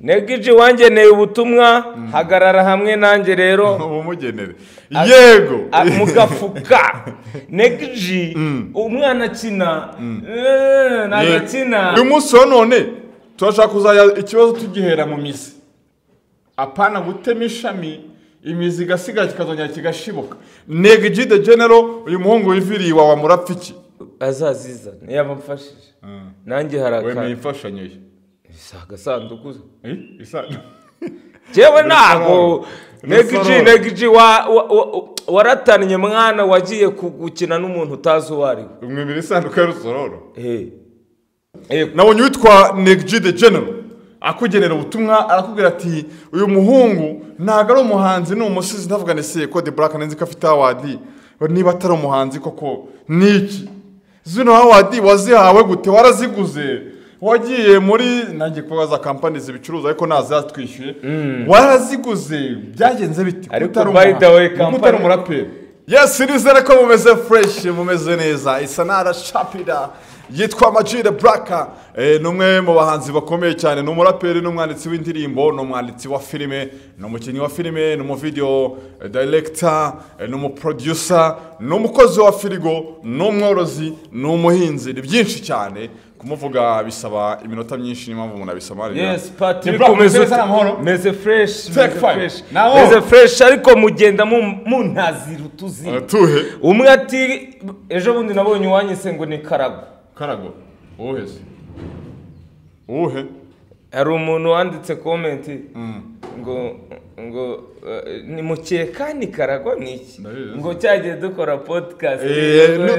Negiji wangeneye ubutumwa hagarara hamwe nanjye rero ubumugenere yego mugafuka Negiji umwana akina nagakina uyu munsi none turashaka kuzaya ikibazo tugihera mu mizi apana gutema ishami imizi igasiga kikazongera kigashibuka Negiji the General uyu muhungu wiviriye wa murapfiki azaziza yabamfashije nanjye haraka wemeye imfashanyo ye agasanduku isanduku jewe ntago Negiji waratanye mwana wagiye kugukina n'umuntu utazi uwo ari we umwemera isanduku ya rusororo nabonye witwa Negiji the General akugenera ubutumwa arakubwira ati uyu muhungu ntago ari umuhanzi ni umusizi ndavuga nese ko The Black nenzi ko afite award niba atari umuhanzi koko niki zino award wazihawe gute waraziguze wagiye muri nanjye kubaza company zibicuruza ariko nazatwishyuye waraziguze byagenze biti ariko by the way company umuraperi yes nizere ko mumeze fresh mumeze neza isanara shapira yitwa Amag the Black numwe mu bahanzi bakomeye cyane n'umuraperi n'umwanditsi w'indirimbo n'umwanditsi wa filime n'umukinnyi wa filime n'umu video director n'umuproducer n'umukozi wa firigo n'umworozi n'umuhinzi ni byinshi cyane kumuvuga bisaba iminota myinshi n'impamvu umuntu abisoma yes Patrick meze fresh ariko mugenda mu ntazira utuzi tuhe umwe ati ejo bundi nabonye wanyise ngo ni Karago uhe hari umuntu wanditse comment ngo ni mukeka ni Karagwa niki ngo cyagiye dukora podcast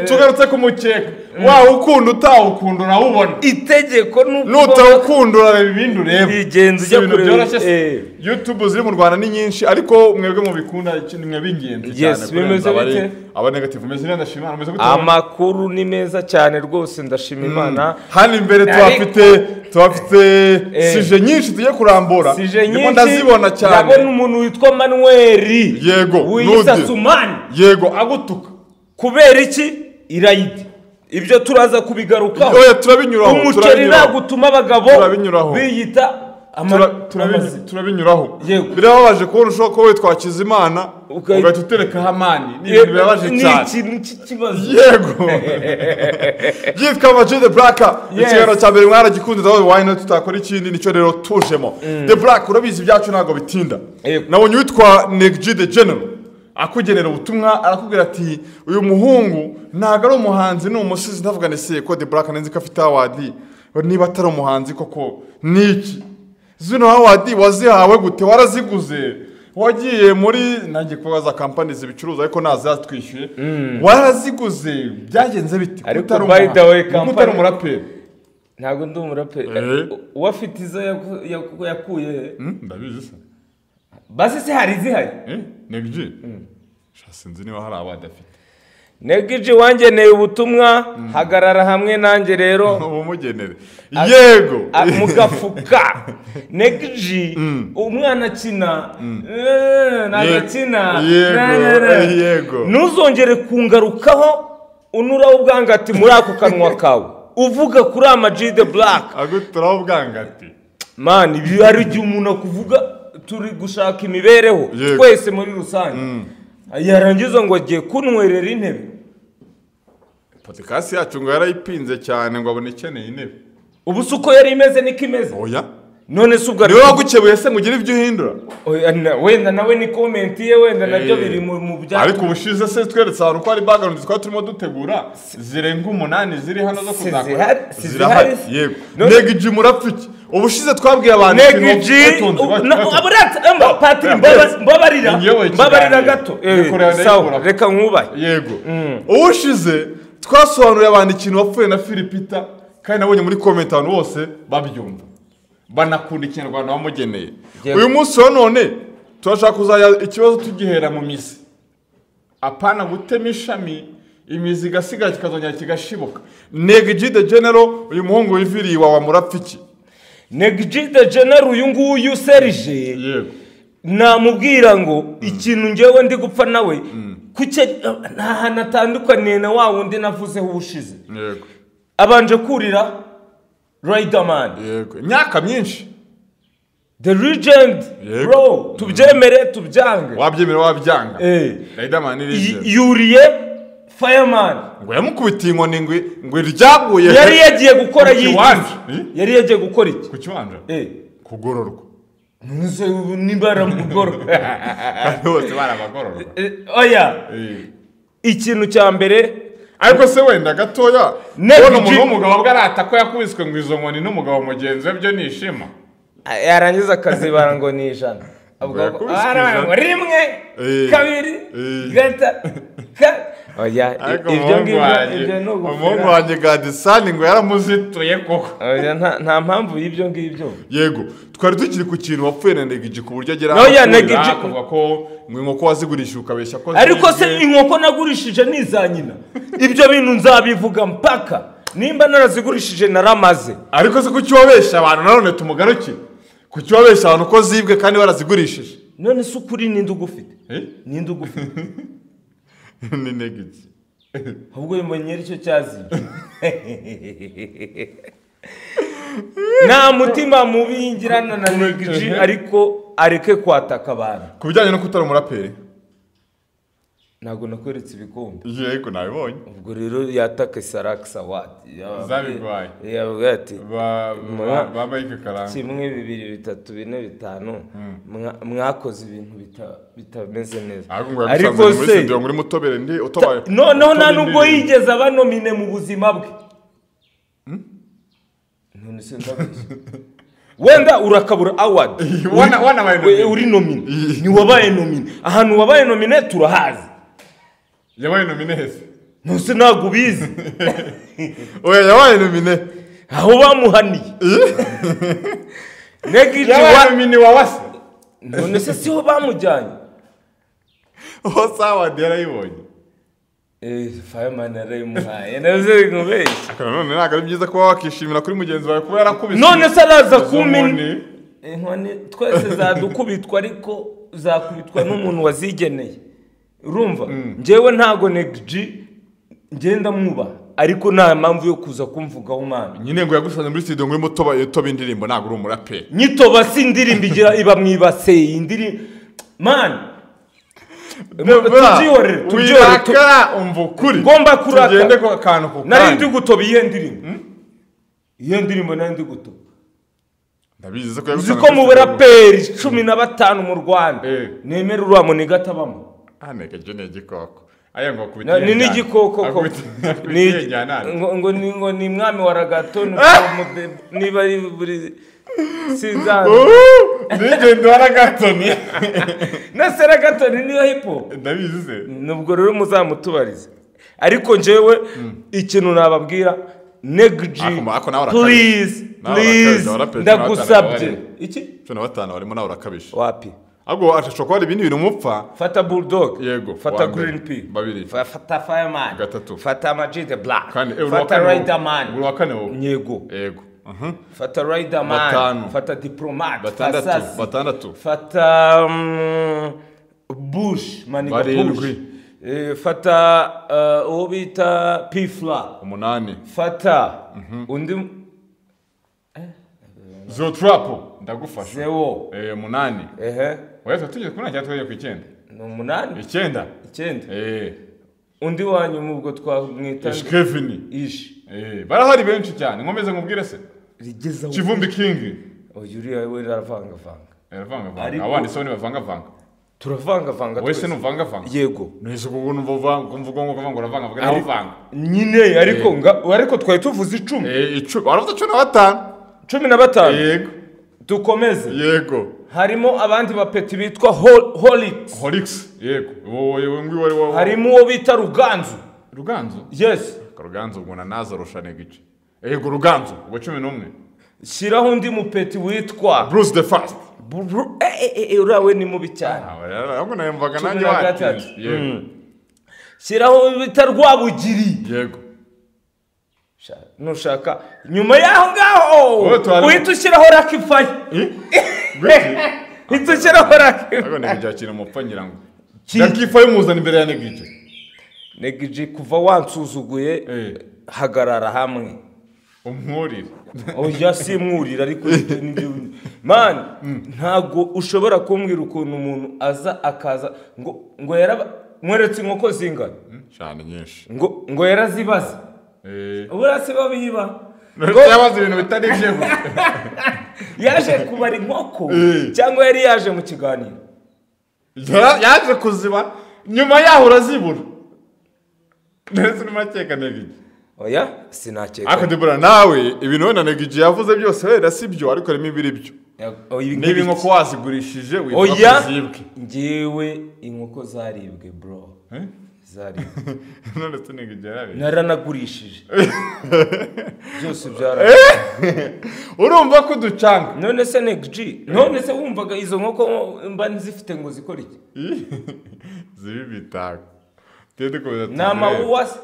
tugarutse ku mukeka wa ukunda utawukunda nawubona itegeko nutawukunda ibindi ureba bigenze ujya kureba YouTube ziri mu Rwanda ni nyinshi ariko mwebwe mu bikunda nimwe bingenzi cyane yes bimeze bite aba negative meze ndashima ameze gute amakuru ni meza cyane rwose ndashima Imana hano imbere twafite sije nyinshi tugiye kurambura ndimo ndazibona cyane ndabona umuntu witwa Manuel yego wiyita Sumani yego agutuka kubera iki irayidi ibyo turaza kubigarukaho oya turabinyuraho umuceri nagutuma abagabo biyita turabinyuraho birababaje kubona ushobora kuba witwa Hakizimana ugahita utereka Hamani ni ibintu birababaje cyane ni ikintu cy'ikibazo yego yitwa Amag the Black ikiganiro cya mbere mwaragikunze ndaho why not tutakora ikindi nicyo rero tujemo The Black urabizi byacu ntago bitinda nabonye witwa Negiji the General akugenera ubutumwa arakubwira ati uyu muhungu ntago ari umuhanzi ni umusizi ndavuga nese ko The Black nenzi ko afite award niba atari umuhanzi koko niki zino award wazihawe gute waraziguze wagiye muri nanjye kubaza company zibicuruza ariko nazatwishyuye waraziguze byagenze biti ariko by the way company umuraperi ntago ndi umuraperi uwafite izo yakuye ndabizi se basi se hari zihari Negiji sinzi niba hari abadafite Negiji wangeneye ubutumwa hagarara hamwe nanjye rero ubumugenere yego mugafuka Negiji umwana akina nagakina yego ntuzongere kungarukaho unuraho ubwangati muri ako kanwa kawe uvuga kuri Amag the Black aguturaho ubwangati man ibi hari igihe umuntu akuvuga turi gushaka imibereho twese muri rusange yarangiza ngo agiye kunwerera intebe podcast yacu ngo yarayipinze cyane ngo abone ikeneye intebe ubu suko yari imeze niko imeze oya none se ubwo niwe wagukebuye se mugira ibyo uhindura wenda nawe ni comment ye wenda nabyo biri mu bya ariko ubushize se tweretse abantu ko ari background twari turimo dutegura zirenga 8 ziri hano zo kuzakora zirahari yego Negiji murapfiki ubushize twabwiye abantu Negiji Patrick mbabarira gato sawa reka nkubaye yego ubushize twasobanuriye abantu ikintu wapfuye na Philipita kandi nabonye muri comment abantu bose babyumva banakunda ikinyarwanda bamugeneye uyu munsi none turashaka kuzaya ikibazo tugihera mu mizi apana gutema ishami imizi igasiga kikazongera kigashibuka Negiji the General uyu muhungu wiviriye wa murapfiki Negiji the General uyu nguyu Serge yego namubwira ngo ikintu ngewe ndi gupfa nawe kuke nta natandukaniye na wa wundi navuzeho ubushize yego abanje kurira Riderman yego imyaka myinshi the legend bro tubyemere tubyange wabyemera wabyanga Riderman yuriye fireman ngo yamukubitiye inkoni ngo iryaguye yari yagiye gukora yari yagiye gukora iki ku kiwanja kugororwa nimbara mugororwa bose barabagororwa oya ikintu cya mbere ariko se wenda gatoya none umuntu w'umugabo bwarata ko yakubiswe ngo izo nkoni n'umugabo mugenzi we byo nishima yarangiza akazi barango ni ijana ngo rimwe kabiri gatatu oya ibyo ngibyo no umuhungu wanjye Gadisani ngo yaramuzituye koko nta mpamvu y'ibyo ngibyo yego twari tukiri ku kintu wapfuye na Negiji ku buryo agera kuvuga ko inkoko wazigurishije ukabeshya ko ariko se inkoko nagurishije niza nyina ibyo bintu nzabivuga mpaka nimba narazigurishije naramaze ariko se kuki wabeshya abantu nanone tumugarukire kuki wabeshya abantu ko zibwe kandi warazigurishije none se ukuri ninde ugufite ninde ugufite ni Negiji ahubwo yimonyera icyo cyazibye nta mutima mubi ngirana na Negiji ariko areke kwataka abantu ku bijyanye no kutari umuraperi ntabwo nakweretse ibikombe yego nabibonye ubwo rero yataka Salax Award zabigwaye yavuga ati babaye ikaranga kimwe 2 3 4 5 mwakoze ibintu bitameze neza ariko se ndio muri mutobere ndi utobaye no nta nubwo yigeze abanomine mu buzima bwe none se ndabeshya wenda urakabura award uri nomine ni wabaye nomine ahantu wabaye nomine turahazi yabaye nomine hese nose ntago bizi oya yabaye nomine aho bamuhaniye Negiji yabaye nomine wawase none se siho bamujyanye sawa yarayibonye fireman yarayimuhaye naze ngubeshye none ntago ari byiza kuba wakishimira kuri mugenzi wawe kuba yarakubise none se araza kumenya inkoni twese zadukubitwa ariko zakubitwa n'umuntu wazigeneye urumva njyewe ntago Negiji ngenda mwuba ariko nta mpamvu yo kuza kumvugaho mana nyine ngo yagushaje muri studio muri toba indirimbo ntago uri umuraperi nyitoba si indirimbo igira iba mwibase indirimbo man tubyihorere umvukuri ngomba kuraka tugende ko akantu ko nari ndi gutoba iyo ndirimbo nari ndi gutoba ndabizi ko yagusanga ko mu baraperi 15 mu Rwanda nemera urwamo ni gatabamo Negiji ni igikoko aya ngo kubitiye ni n'igikoko ngo ni mwami wa ragato niba ari buri sinzana nigende wa ragato ni na ragato niyo hip hop ndabizi se nubwo rero muzamutubarize ariko njyewe ikintu nababwira Negiji please ndagusabye iki 15 barimo nawe urakabisha wapi ahubwo ashobora kuba ibindi bintu mupfa fata Bulldog yego fata Green P babiri fata Fireman gatatu fata Majid the Black fata Riderman buri wa kane yego fata Riderman fata Diplomat batandatu fata Bush Maniga Bush fata uwo bita P-Fla 8 fata undi Zotrapo ndagufasha Zeo 8 wese tujye kuna cyatwa ku 9 no 8 9 undi wanyu mubwo twamwita Kevin barahari benshi cyane nkomeze ngubwire se rigeza Kivumbi King Yuriya we aravanga abandi so ni bavanga turavanga wese nuvanga yego nese kubuntu mvuga ngo kavanga uravanga naravanga nyine ariko twari tuvuze 10 waravuze 15 yego dukomeze yego harimo abandi bapeti bitwa Holix yego wowe ngwi wari harimo uwo bita Ruganzu yes Ruganzu ubwo naza rusha Negiji yego Ruganzu ubo 11 shiraho undi mupeti witwa Bruce the Fast urawe ni mubi cyane ahubwo nayumvaga nanjye wati yego shiraho bita Rwabugiri yego nushaka nyuma yaho ngaho uhita ushyiraho Rakify uhita ushyiraho Rakify ahubwo Negiji akina umupfa ngira ngo Rakify umuzana imbere ya Negiji kuva wansuzuguye hagarara hamwe umwurire oya simwurira ariko nibyo man ntago ushobora kumbwira ukuntu umuntu aza akaza ngo mweretse inkoko zingana cyane nyinshi ngo yarazibaza uburase babiba yabaze ibintu bitari byo yaje kubara inkoko cyangwa yari yaje mu kiganiro yaje kuziba nyuma yaho urazibura ndetse n'amakeka negiji oya sinakeka ariko Debora nawe ibintu wenda negiji yavuze byose wenda si byo ariko harimo ibiri byo niba inkoko wazigurishije wifuza kuzibwe njyewe inkoko zaribwe bro zaribwe none se negiji yarabeshye naranagurishije byose byarabeshye urumva ko ducanga none se negiji none se wumvaga izo nkoko mba nzifite ngo zikora iki zibi bitaka nama uwase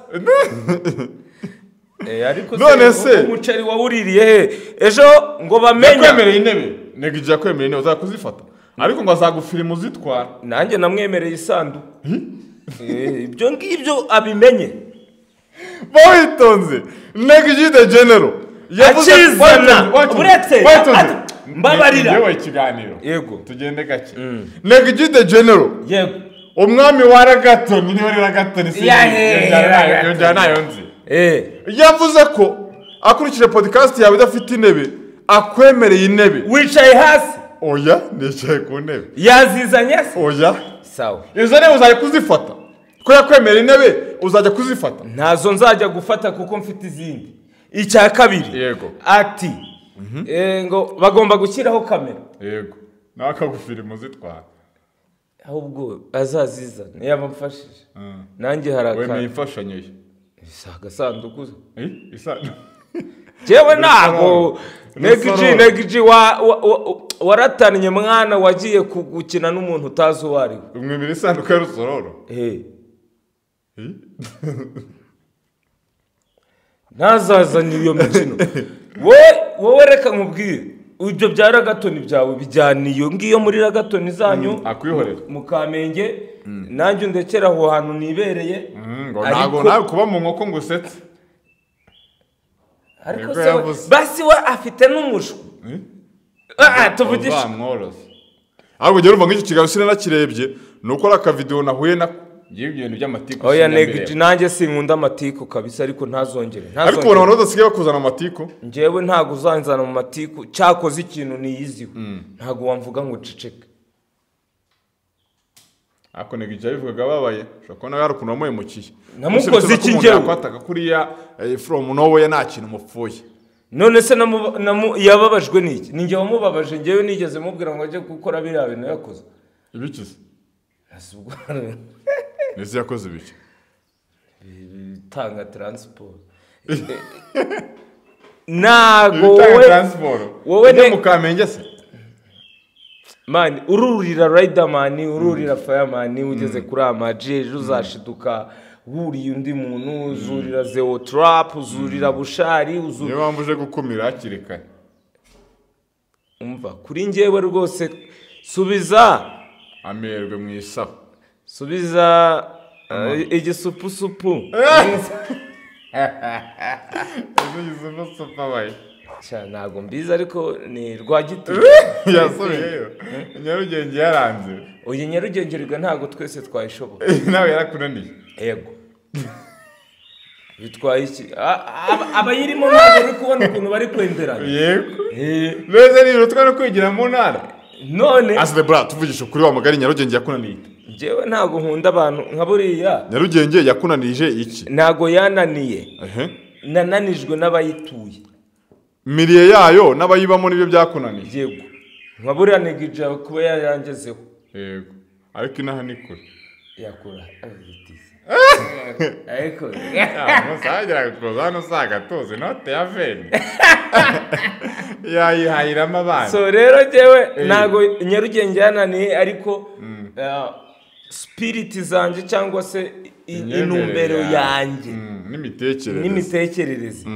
ariko none se umuceri wawuririye he ejo ngo bamenye yakwemereye intebe negiji yakwemereye intebe uzakuzifata ariko ngo azagufirima uzitwara nanjye namwemereye isandu ibyo ngibyo abimenye witonze negiji de genero akizana uretse mbabarira yewe ikiganiro yego tugende gake negiji de genero yego umwami wa Ragatoni niwe Ragatoni yongera nayo nzi yavuze ko akurikije podcast yawe idafite intebe akwemereye intebe wicaye hasi oya nicaye ku ntebe yazizanye se oya sawa izo ntebe uzajya kuzifata ko yakwemereye intebe uzajya kuzifata ntazo nzajya gufata kuko mfite izindi icya kabiri yego ati ngo bagomba gushyiraho kamera yego nawe akagufirima uzitwara ahubwo azazizana yabamfashije nanjye haraka wemeye imfashanyo ye agasanduku isanduku jewe ntago negiji waratanye mwana wagiye gukina n'umuntu utazi uwo ari we umwemera isanduku ya rusororo ntazazanye iyo mikino wowe reka nkubwire ibyo bya Ragatoni byawe bijyana iyo ngiyo muri Ragatoni zanyu mu Kamenge nanjye undekera aho hantu nibereye ntabwo nawe kuba mu nkoko ngo usetse ariko basi we afite n'umushwi tuvugishe ahubwo ugera umva nk'iki kiganiro sinanakirebye ni uko ari akavidewo nahuye nako ngiye ibintu by'amatiku oya negiji nanjye sinkunda amatiku kabisa ariko ntazongere ariko ubona abantu badasigaye bakuzana amatiku njyewe ntabwo uzanzana mu matiku cyakoze ikintu niyiziho ntabwo wamvuga ngo uceceke ariko negiji yabivugaga babaye ushobora kubona hari ukuntu wamuhemukiye namukoze iki njyewe yakwataga kuriya from nowhere nta kintu mupfuye none se yababajwe n'iki ninjye wamubabaje njyewe nigeze mubwira ngo ajye gukora biriya bintu yakoze ibikize nese yakoze ibiki bitanga transport nago wowe ne mukamenge se man ururira Riderman ururira Fireman ugeze kuri amaje ejo uzashiduka wuriye undi muntu uzurira Zeo Trap uzurira Bushari niyo mpamvu uje gukumira hakiri kare umva kuri njyewe rwose subiza amerwe mu isaha subiza igisupusupu ntabwo mbizi ariko ni Rwagiti yasubiyeyo Nyarugenge yaranze uyu Nyarugenge rega ntabwo twese twayishobora nawe yarakunaniye yego bitwaye iki abayirimo ntabwo uri kubona ukuntu bari kwenderana yego neza rero twari kwigira mu ntara none aside bra tuvugisha kuri wa mugari Nyarugenge yakunaniye njyewe ntabwo nkunda abantu nka buriya Nyarugenge yakunanije iki ntabwo yananiye nananijwe n'abayituye miliye yayo n'abayibamo nibyo byakunaniye yego nka buriya negija kuba yarangezeho yego ariko inaha ni kure yakura ariko musagera kuza hano sagatuzi note ya veni yayihayiramo abana so rero njyewe ntabwo Nyarugenge yananiye ariko spirit zanjye cyangwa se intumbero yanjye n'imitekerereze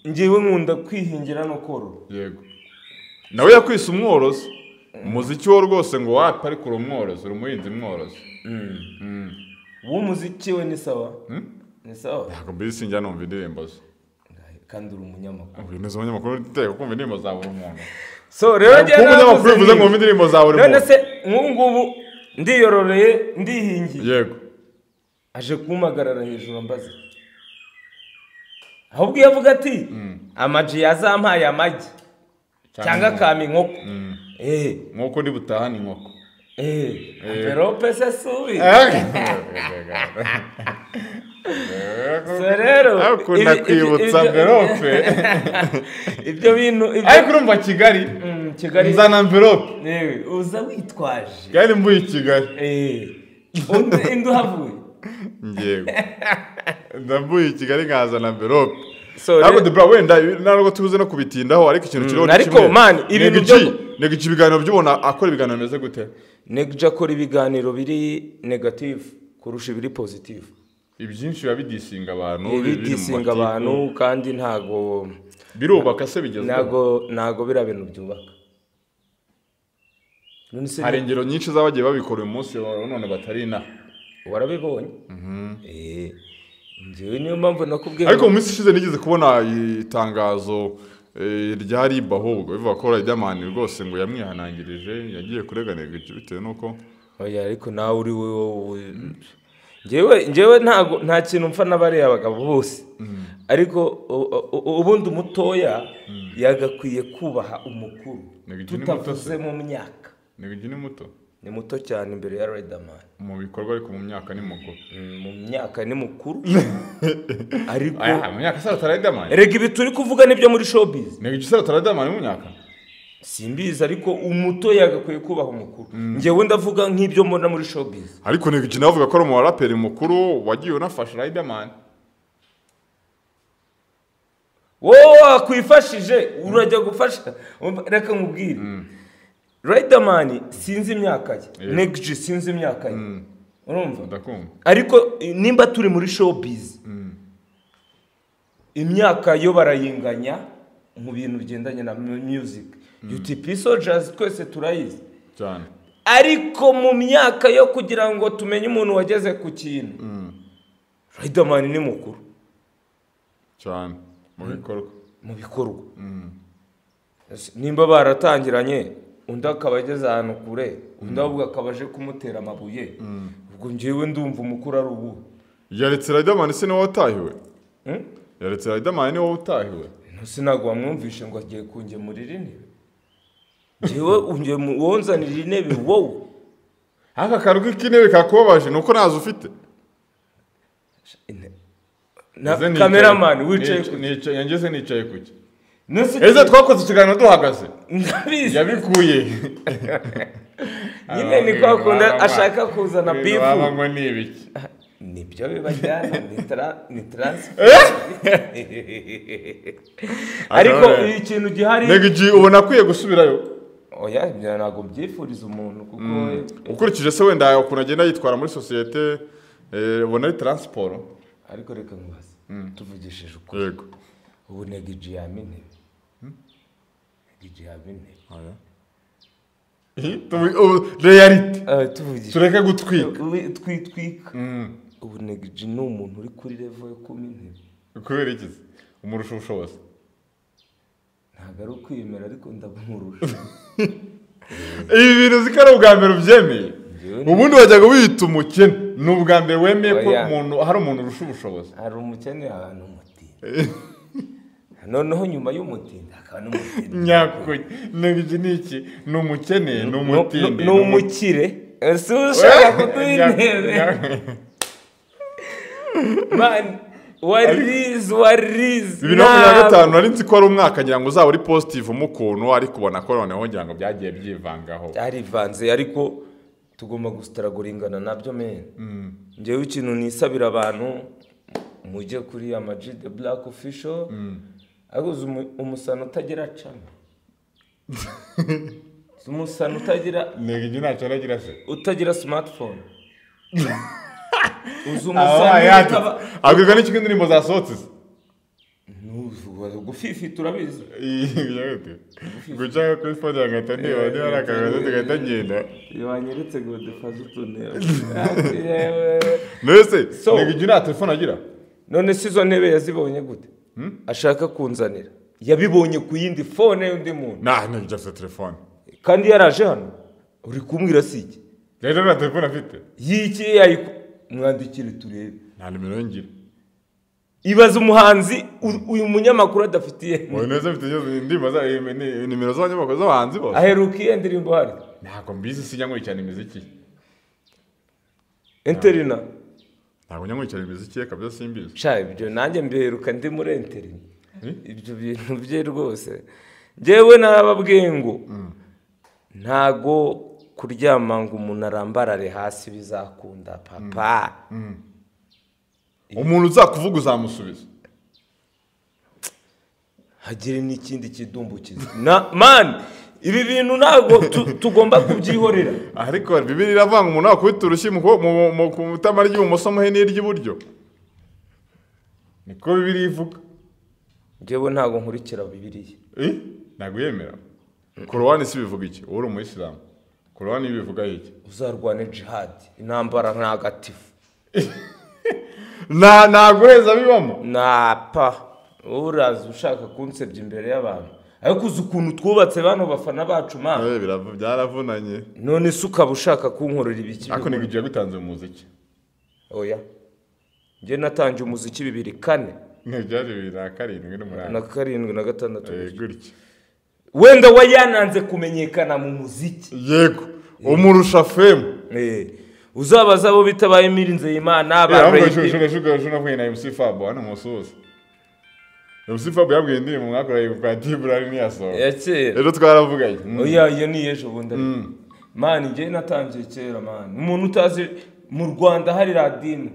njyewe nkunda kwihingira no korora yego nawe yakwise umworozi umuziki wo rwose ngo wapi ariko uri umworozi uri umuhinzi mworozi uwo muziki we ni sawa ni sawa ntabwo mbizi sinjya numva indirimbo ze kandi uri umunyamakuru uyu neza umunyamakuru uteye kumva indirimbo za buri muntu so rero njye umunyamakuru bivuze ngo indirimbo za buri muntu none se nk'ubu ndiyororeye ndihingiye yego aje kumpagarara hejuru ambaza ahubwo iyo avuga ati amaji yazampaye amagi cyangwa akama inkoko nk'uko ndi butahane inkoko amverope se subi so rero akunda kwibutsa amverope ibyo bintu ariko urumva Kigali nzana amverope uza witwaje Kigali mvuye Kigali indi uhavuye ngewe ndambuye Kigali nkazana amverope ariko de bra wenda ntabwo tubuze no kubitindaho ariko ikintu kiriho ariko man ibintu byo Negji ibiganiro by'ubona akora ibiganiro bimeze gute Negji akora ibiganiro biri negative kurusha ibiri positive ibyinshi biba bidisinga abantu bidisinga abantu kandi ntago birubaka se bigezweho ntago bira bintu byubaka hari ingero nyinshi z'abagiye babikora uyu munsi none batari ina warabibonye njyewe niyo mpamvu nakubwiye ariko mu minsi ishize nigeze kubona itangazo rya RIB ahubwo bivuga ko Riderman rwose ngo yamwihanangirije yagiye kurega Negji bitewe nuko oya ariko nawe uri wowe njyewe nta kintu mfa n'abari abagabo bose ariko ubundi umutoya yagakwiye kubaha umukuru tutavuze mu myaka Negji ni muto ni muto cyane imbere ya Riderman mu bikorwa ariko mu myaka ni mukuru mu myaka ni mukuru ariko mu myaka sarata Riderman rega ibi turi kuvuga nibyo muri showbiz Negji sarata Riderman mu myaka simbizi ariko umuto yagakwiye kubaha umukuru njyewe ndavuga nk'ibyo mbona muri showbiz ariko Negji navuga ko ari mu baraperi mukuru wagiye unafasha Riderman wowe wakwifashije urajya gufasha reka nkubwire Riderman sinzi imyaka ye Negji sinzi imyaka ye urumva ariko nimba turi muri showbiz imyaka yo barayinganya mu bintu bigendanye na music UTP Soldiers twese turayizi cyane ariko mu myaka yo kugira ngo tumenye umuntu wageze ku kintu Riderman ni mukuru cyane mu bikorwa nimba baratangiranye undi akaba ageze ahantu kure undi ahubwo akaba aje kumutera amabuye ubwo njyewe ndumva umukuru ari ubu yaretse Riderman se niwe watahiwe yaretse Riderman niwe watahiwe ntabwo wamwumvishe ngo agiye kungemurira intebe njyewe wonzanira intebe wowe aka karugo k'intebe kakubabaje nuko nazo ufite cameraman wicaye yangeze nicaye kuki ese twakoze ikiganiro duhagaze ndabizi yabikuye nyine ni kwa kunda ashaka kuzana bifu baba ngo ni ibiki nibyo bibajyana ni transfer ariko ikintu gihari Negji ubona akwiye gusubirayo oya ntabwo byifuriza umuntu kuko ukurikije se wenda ukuntu agenda yitwara muri sosiyete ubona ari transport ariko reka nkubaze tuvugishije ukuri yego ubu Negji yamene Negji yamene reality tuvugishije tureke gutwika twitwika ubu Negji ni umuntu uri kuri level yo kumene kubera iki umurusha ubushobozi ntabwo ari ukwemera ariko ndabumurusha ibi bintu zikara ubwa mbere ubyemeye ubundi wajyaga wiyita umukene ni ubwa mbere wemeye ko hari umuntu urusha ubushobozi hari umukene ahantu umutindi noneho nyuma y'umutindi hakaba n'umutindi nyakuye Negji ni iki ni umukene ni umutindi ni umukire si ushaka kuduha intebe mani warize 2025 nari nzi ko ari umwaka ngira ngo uzaba uri positive umukuntu ariko ubona ko noneho ngira ngo byagiye byivangaho byarivanze ariko tugomba gusitaraguringana nabyo men njyewe ikintu nisabira abantu mujye kuri Ama-G The Black Official aguze umusano utagira cama umusano utagira Negji ntacyo aragira se utagira smartphone agurwa n'iki indirimbo zasohotse gufifi turabizi guca kuri phone yagahita niba ari akagaze tugahita ngenda wanyeretse ngo defaze utuntu nese Negji nta telefone agira none si izo ntebe yazibonye gute ashaka kunzanira yabibonye ku yindi phone y'undi muntu ntabwo afite telefone kandi yaraje hano uri kumbwira si iki rero nta telefone afite yiki mwandikire turebe nta nimero ngira ibaza umuhanzi uyu munyamakuru adafitiye wowe neza mfite ndimaza nimero z'abanyamakuru z'abahanzi bose aheruka iyo ndirimbo hari ntabwo mbizi si nyangwa cyane imiziki Interina ntabwo nyangwa cyane imiziki kabisa simbizi sha ibyo nanjye mbiheruka ndi muri Interina ibyo bintu bye rwose njyewe narababwiye ngo ntago kuryama ngo umuntu arambarare hasi bizakunda papa umuntu uzakuvuga uzamusubiza hagire n'ikindi kidumbukiza man ibi bintu ntago tugomba kubyihorera ariko Bibiliya iravanga umuntu akubita urushyi mu kutama ry'ibumoso muhe n'iry'iburyo niko Bibiliya ivuga njyewe ntago nkurikira Bibiliya ntago yemera Korowani si bivuga iki uri umuyisilamu Korowani bivuga iki uzarwane jihad intambara ntagatifu ntago heza bibamo napa uraza ushaka kunsebya imbere y'abantu ariko uzi ukuntu twubatse bano bafana bacu mana byaravunanye none se ukaba ushaka kunkorera ibiki ariko nigije gutanze umuziki oya njye natangiye umuziki 2004 ntibyari 2007 n'umunani na 7 na 6 gutya wenda wayananze kumenyekana mu muziki yego umurusha fame uzabaza abo bitabaye mirinze Imana navuye na MC Fabo hano musozi MC Fabo yabwiye ndirimbo mwakoreye kwa Tibrari niyasohoka rero twaravuganye oya iyo ni ejo bundi man njye natangiye kera man umuntu utazi mu Rwanda hari radimo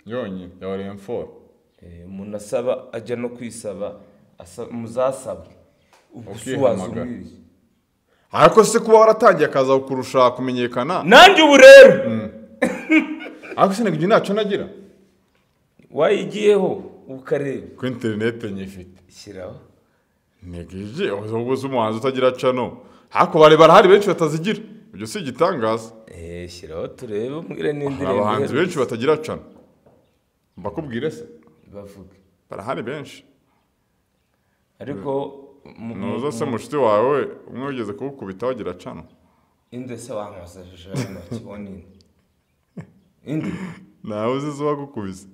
yonyine ya RM4 umuntu asaba ajya no kwisaba muzasaba ubusuwazumiri ariko se kuba waratangiye akaza kurusha kumenyekana nanjye ubu rero ariko se nigije naco nagira wayigiyeho ukareba ku internet nyifite shyiraho nigije ubuze umuhanzi utagira cano hako barahari benshi batazigira ibyo si igitangaza shyiraho turebe umbwire n'indirimbo abahanzi benshi batagira cano mbakubwire se bavuga barahari benshi ariko nuza se mushiti wawe umwe ugeze kuwukubita wagira cano inde se wankosesheje hano kibonini inde nawe uzi wagukubise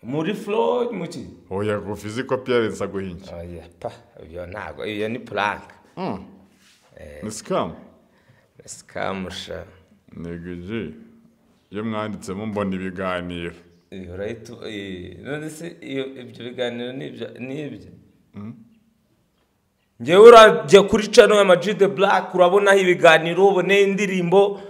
muri flow muki oya go physical appearance aguhinja oya pa iyo ntago iyo ni prank ni scam sha negije iyo mwanditsemo mbona ibiganiro right none se ibyo biganiro nibyo ngewe urajya kuri channel ya G The Black urabona ibiganiro ubone indirimbo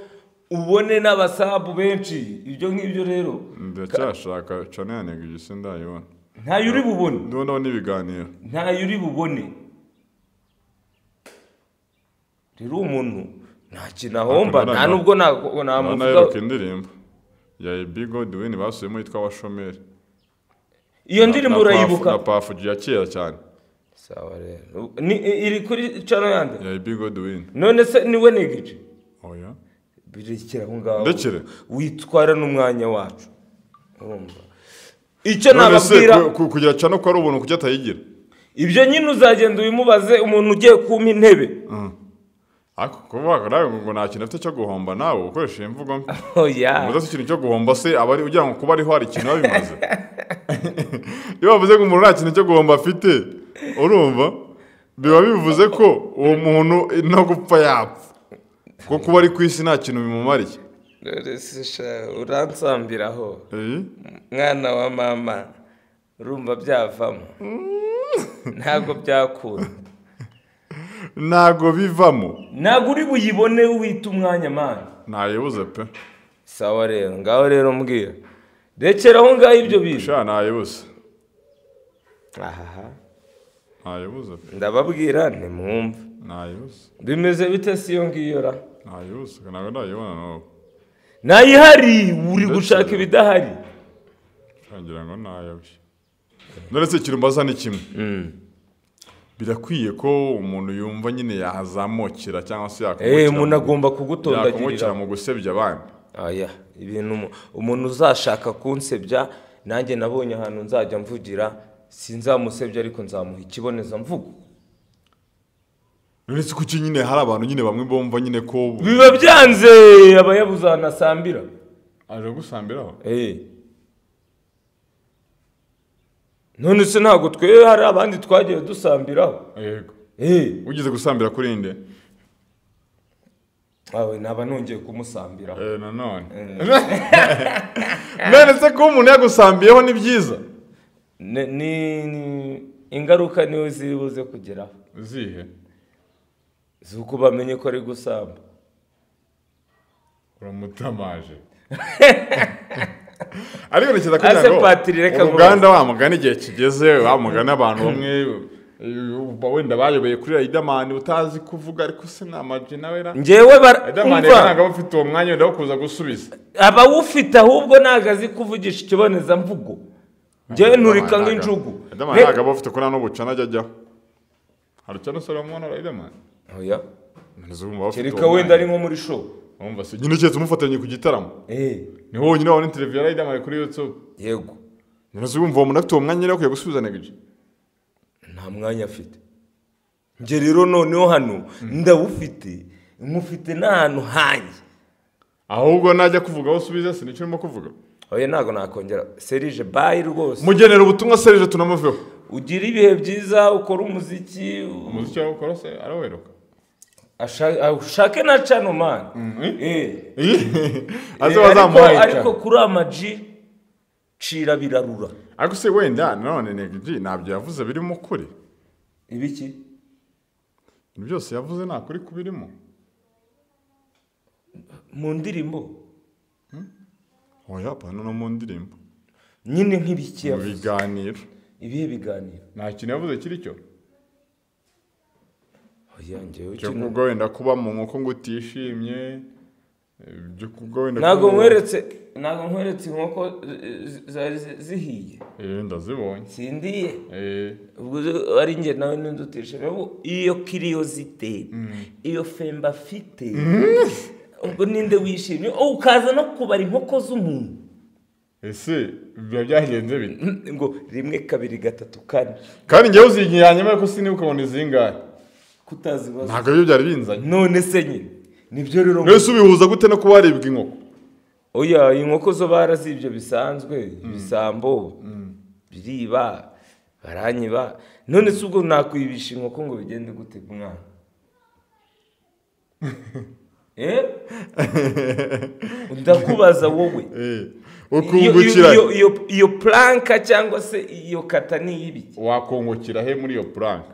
ubone n'abasabu benshi ibyo ngibyo rero ndacyashaka channel ya negije sindayibona ntayo uri bubone ndabona n'ibiganiro ntayo uri bubone rero umuntu nta kinahomba nta nubwo namuvuga indirimbo ya Big Godwin basuyemo yitwa Washomeri iyo ndirimbo urayibuka na Pafuji ya kera cyane sawa rero iri kuri channel yande ya Big Godwin none se niwe negije oya birekera aho ngaho ndekere witwara n'umwanya wacu urumva icyo nababwira kugira channel ko ari ubuntu kujya atayigira ibyo nyine uzagenda ubimubaze umuntu ugiye kuma intebe ako kuvuga ngo nta kintu afite cyo guhomba nawe ukoresha imvugo mbi oya mudaso ikintu cyo guhomba se abari ugira ngo kuba ariho hari ikintu babimaze iyo bavuze ngo umuntu nta kintu cyo guhomba afite urumva biba bivuze ko uwo muntu no gupfa yapfa kuko kuba ari ku isi nta kintu bimumariye uransambiraho mwana wa mama urumva byavamo ntabwo byakura ntago bivamo ntago uri buyibone wita umwanya mani ntayibuze pe sawa rero ngaho rero mbwira rekera aho ngaho ibyo bintu sha ntayibuze aha ntayibuze pe ndababwira ntimwumve ntayibuze bimeze bite si iyo ngiyo ra ntayibuze ntabwo ndayibona n'ubu ntayihari uri gushaka ibidahari ngira ngo ntayabye ndetse kirumbaza ni kimwe birakwiye ko umuntu yumva nyine yahazamukira cyangwa se yakumukira umuntu agomba kugutondagirira mu gusebya abandi ibintu umuntu uzashaka kunsebya nanjye nabonye ahantu nzajya mvugira sinzamusebye ariko nzamuha ikiboneza mvugo. Uretse ko nyine hari abantu nyine bamwe bomva nyine ko biba byanze abayabuza nasambira aje gusambiraho. None se ntago twe hari abandi twagiye dusambiraho. Yego. Ugize gusambira kuri inde? Awe naba nongeye kumusambira. Nanone. None se ko umuntu yagusambiyeho ni byiza? Ni ingaruka niwe zibuze kugeraho. Zihe? Zuko bamenye ko ari gusamba. Uramutamaje. Ariko nkiza kugira ngo Uganda wa mugani igihe kigeze wa mugani abantu bamwe wenda bayoboye kuri Riderman utazi kuvuga ariko se namaje nawe ra njewe Riderman nanga bafite uwo mwanya wenda kuza gusubiza abawufite ahubwo nagazi kuvugisha ikiboneza mvugo njewe nturika nk'injugu Riderman nanga bafite ko nano bucana ajyaho hari cyane sora mwana Riderman oya nzumva bafite kereka wenda ari nko muri show umva se nyine cyetse umufatanye ku gitaramo niho wonyine wabona interview ya Riderman kuri YouTube yego nzumva umuntu afite uwo mwanya rero kuya gusubiza negije nta mwanya afite nje rero noneho hano ndawufite mufite n'ahantu hanjye ahubwo najya kuvuga aho usubiza se nicyo urimo kuvuga oya ntago nakongera Serge bye rwose mugenera ubutumwa Serge tunamuveho ugira ibihe byiza ukora umuziki wawe ukora se araweruka ashake na channel man ariko kuri amaji cira birarura ariko se wenda none negiji nabyo yavuze birimo kuri ibiki byose yavuze nta kuri kubirimo mu ndirimbo oya pano no mu ndirimbo nyine nk'ibiki yavuze biganiro ibihe biganiro nta kintu yavuze kiri cyo oya ngewe cyo kugo wenda kuba mu nkoko ngo utishimye byo kugo wenda ntago nkweretse inkoko zihiye ndazibonye sindiye ubwo ari nge nawe n'indutisha iyo curiosité iyo femba fite ubwo ninde wishimye ukaza no kubara inkoko z'umuntu ese biba byagenze bite ngo 1 2 3 4 kandi ngewe uzinyanya ko sinibuka ngo nizingahe kutazibaza ntago byo byari binzanye none se nyine nibyo rero nese ubihuza gute no kubaribwa inkoko oya inkoko zo barazibyo bisanzwe ibisambo biriba baranyiba none se ubwo nakwibisha inkoko ngo bigende gute mwana ndakubaza wowe ukungukira iyo planka cyangwa se iyo kata ni ibiki wakungukira he muri iyo planka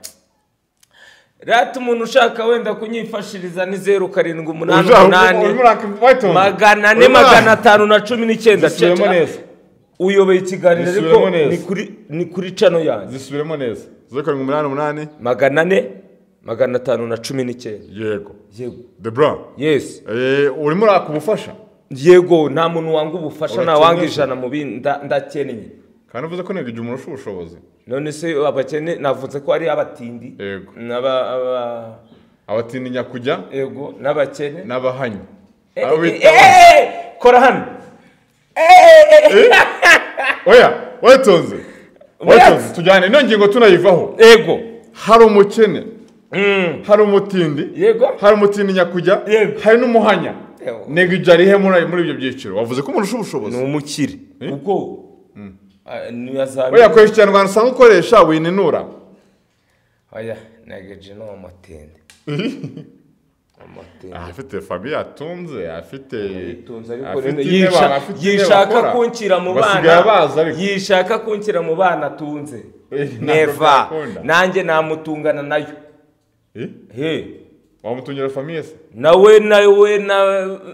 rata umuntu ushaka wenda kunyifashiriza ni 0788 uyobeye ikiganiro ariko ni kuri channel yanjye zisubiremo neza 0788 yego The Bra yes urimo rakubufasha yego nta muntu wanga ubufasha na wangijana mu ndakennye kandi uvuze ko negije umuntu ushobozi none se abakene navuze ko ari abatindi yego abatindi nyakujya yego n'abakene n'abahanyi kora hano oya watonze tujyane ino ngingo tunayivaho yego hari umukene hari umutindi yego hari umutindi nyakujya hari n'umuhanya negije ari he muri ibyo byiciro wavuze ko umuntu ushobozi ni umukire kuko oya kwesha cyane usanga ukoresha wininura oya negije no amatende afite famille atunze afite yishaka kunkira mu bana yishaka kunkira mu bana atunze neva nanjye namutungana nayo wamutungira famille se nawe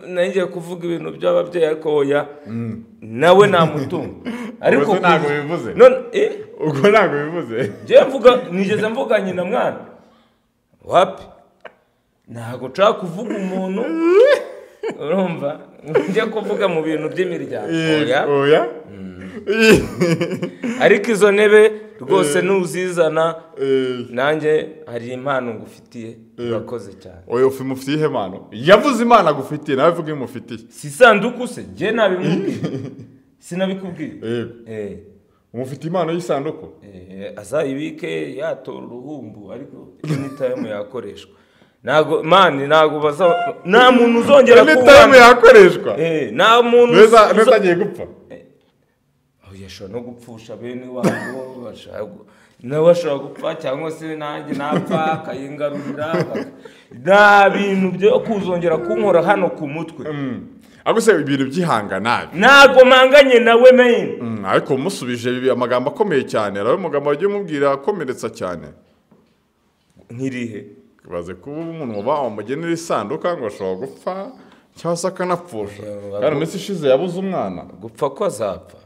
nanjye kuvuga ibintu by'ababyeyi ariko oya nawe namutunga ariko ntago bivuze ubwo ntago bivuze je nigeze mvuga nyina mwana wapi ntago nshaka kuvuga umuntu urumva njye kuvuga mu bintu by'imiryango oya ariko izo ntebe rwose nuzizana nanjye hari impano ngufitiye urakoze cyane oya ufite ihe impano yavuze imana gufitiye nawe vuga imufitiye si sanduku se je nabimubwiye sinabikubwiye umufite impano y'isanduku azayibike yatora uruhumbu ariko anytime yakoreshwa ntago baza nta muntu uzongera anytime yakoreshwa nta muntu neza agiye gupfa yashobora no gupfusha bene wabo nawe ashobora gupfa cyangwa se nanjye napfa akayingarurira nta bintu byo kuzongera kunkora hano ku mutwe ariko se ibintu byihangana ntago manganye nawe main ariko musubije amagambo akomeye cyane arawe amagambo agiye umubwira akomeretsa cyane nkirihe baze kuba umuntu umugenera isanduka ngo ashobora gupfa cyangwa se akanapfusha kandi iminsi ishize yabuze umwana gupfa ko azapfa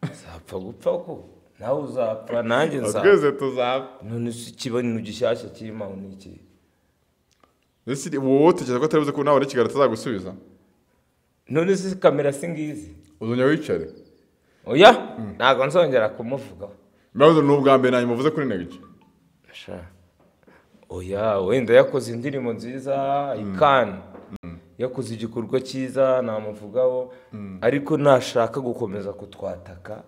azapfa gupfa ko nawe uzapfa nanjye nzapfa twese tuzapfa none si ikibaniro gishyashya kirimo aho ni iki ese wowe utekereza ko ataribuze ko nawe n'ikiganiro atazagusubiza none si kamera singizi uzongera wicare oya ntabwo nzongera kumuvugaho mbabuze n'ubwa mbere nanjye muvuze kuri Neg G oya wenda yakoze indirimbo nziza ikana yakoze igikorwa cyiza namuvugaho ariko nashaka gukomeza kutwataka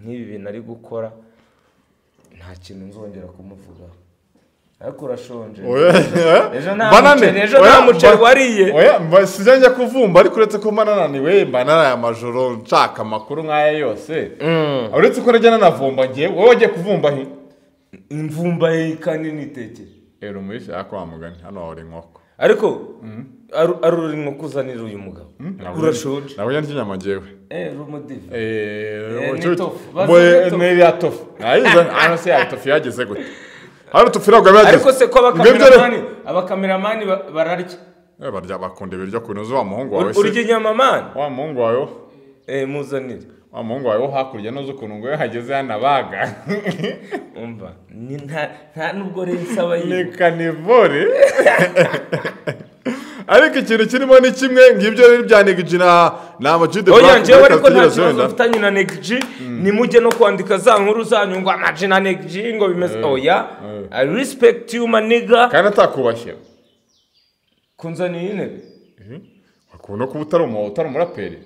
nk'ibi bintu ari gukora nta kintu nzongera kumuvugaho ariko urashonje ejo nta muceri wariye oya sinjya kuvumba ariko uretse ko manananiwe mba naraye amajoro nshaka amakuru nk'aya yose uretse ko najya nanavumba ngewe wowe wagiye kuvumba he imvumba kandi nitekereje rero umurisha yakwamugani hano wahora inkoko ariko arura inkoko uzanira uyu mugabo urashonje ntabwo njya n'inyama ngewe rumudive neri ya tofu hano se ya tofu yageze gute hano tofu ntabwo yageze ariko se ko abakameramani bararya bakunda ibiryo ku ntuzi wa muhungu wawe se urya inyama mani wa muhungu wawe muzanire wa muhungu wawe wo hakurya nuzi ukuntu ngo hageze hano abaga umva nta nubwo rero nsaba ni kanivore ariko ikintu kirimo ni kimwe ngibyo rero bya Neg G na Ama-G The Black oya njyewe ariko nta kibazo mfitanye na Neg G nimujye no kwandika za nkuru zanyu ngo Ama-G na Neg G ngo bimeze oya I respect you my nigga kandi atakubashye kunzaniye intebe akubona ko utari umuraperi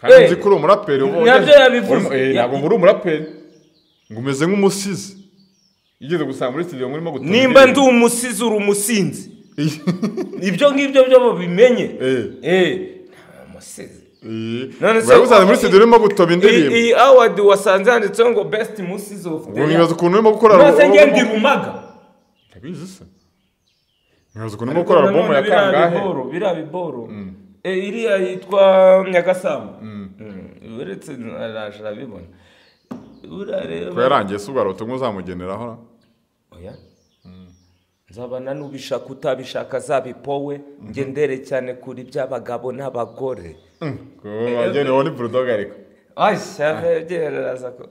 kandi nzi ko uri umuraperi nabyo yabivuze ntabwo muri umuraperi ngo umeze nk'umusizi igeze gusanga muri studio murimo gutumira nimba ndi umusizi uri umusinzi ibyo ngibyo byo babimenye umusizi none se uzaza muri studio urimo gutoba indirimbo iyi award wasanze handitseho ngo best musizi of the year nibaza ukuntu urimo gukora nose nge ndi rumaga ndabizi se nibaza ukuntu urimo gukora album ya kangahe biriya biboro iriya yitwa Nyagasamba uretse arabibona ko yarangiye se ubwo ubutumwa uzamugeneraho oya nzabana n'ubishaka utabishaka azabipowe ngendere cyane kuri by'abagabo n'abagore wagenewe ni Bulldog ariko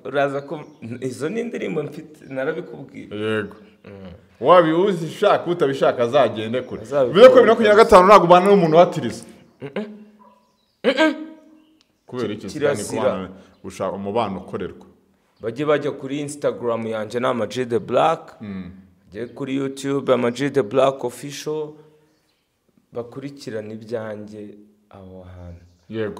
uraza ko izo ni indirimbo mfite narabikubwira yego wabiuzi ushaka utabishaka azagende kure bivuze ko 2025 ntabwo ubana n'umuntu watiriza kubera iki cyane ushaka umubano ukorerwa bajya kuri Instagram yanje na Ama-G The Black kuri YouTube Ama-G The Black official bakurikirana ibyanjye aho hantu yego